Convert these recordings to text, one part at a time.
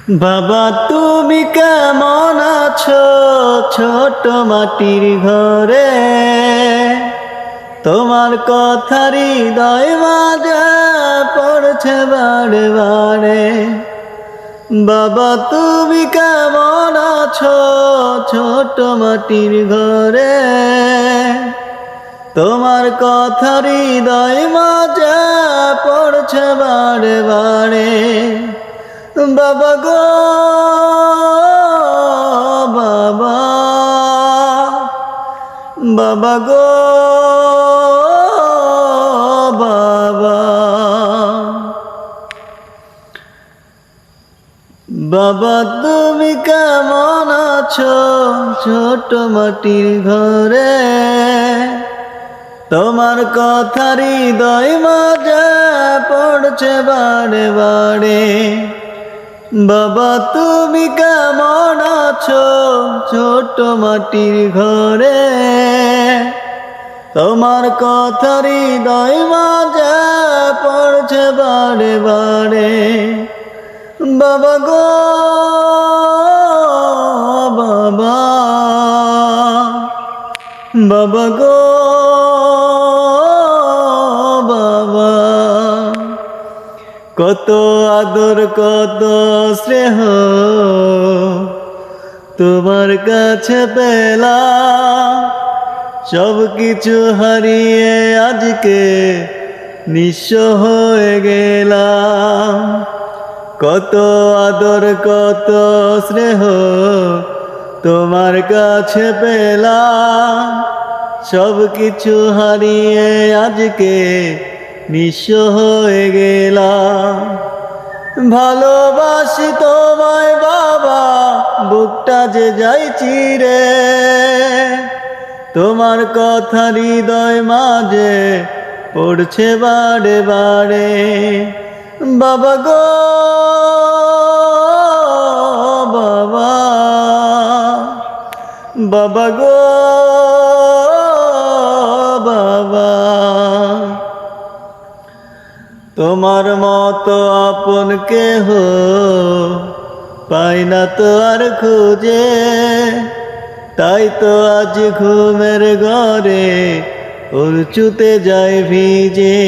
বাবা তুমি কেমন আছো ছোট মাটির ঘরে? তোমার কথা হৃদয় মাঝে পড়ছে বারে বারে। বাবা তুমি কেমন আছো ছোট মাটির ঘরে? তোমার কথা হৃদয় মাঝে পড়ছে বারে বারে। বাবা গো বাবা, বাবা গো বাবা, বাবা তুমি কেমন আছো ছোট মাটির ঘরে? তোমার কথা হৃদয় মাঝে পড়ছে বারে বারে। বাবা তুমি কেমন আছো ছোট মাটির ঘরে? তোমার কথা হৃদয় মাঝে পড়ছে বারে বারে। বাবা গো বাবা, বাবা গো বাবা, কত আদর কত স্নেহ তোমার কাছে পেলাম, সব কিছু হারিয়ে আজকে নিঃস্ব হয়ে গেলাম। কত আদর কত স্নেহ তোমার কাছে পেলাম, সব কিছু হারিয়ে আজকে নিঃস্ব হয়ে গেলাম। ভালোবাসি তোমায় বাবা, বুকটা যে যাই চিরে, তোমার কথা হৃদয় মাঝে পড়ছে বারে বারে। বাবা গো বাবা, বাবা গো বাবা, তোমার মতো আপন কেহ পাই না তো আর খুঁজে, তাই তো আজ ঘুমের ঘরে উঁচুতে যায় ভিজে।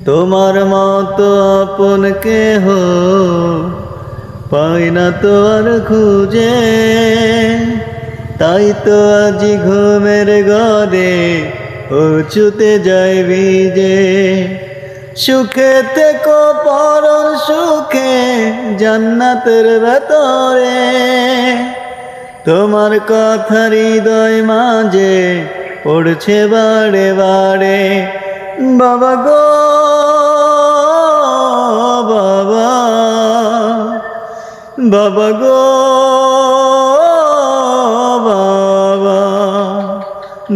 তোমার মতো আপন কেহ পাই না তো আর খুঁজে, তাই তো আজ ঘুমের ঘরে উঁচুতে যায় ভিজে। সুখে থেকো পরর সুখে জান্নাতের ভেতরে, তোমার কথা হৃদয় মাঝে পড়ছে বারে বারে। বাবা গো বাবা, বাবা গো বাবা,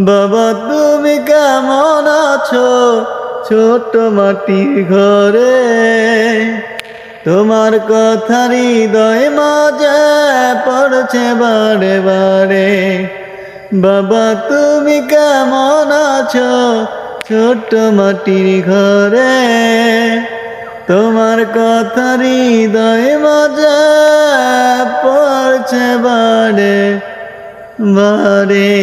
বাবা তুমি কেমন আছো ছোট মাটির ঘরে? তোমার কথা হৃদয় মাঝে পড়ছে বারে বারে। বাবা তুমি কেমন আছো ছোট মাটির ঘরে? তোমার কথা হৃদয় মাঝে পড়ছে বারে বারে।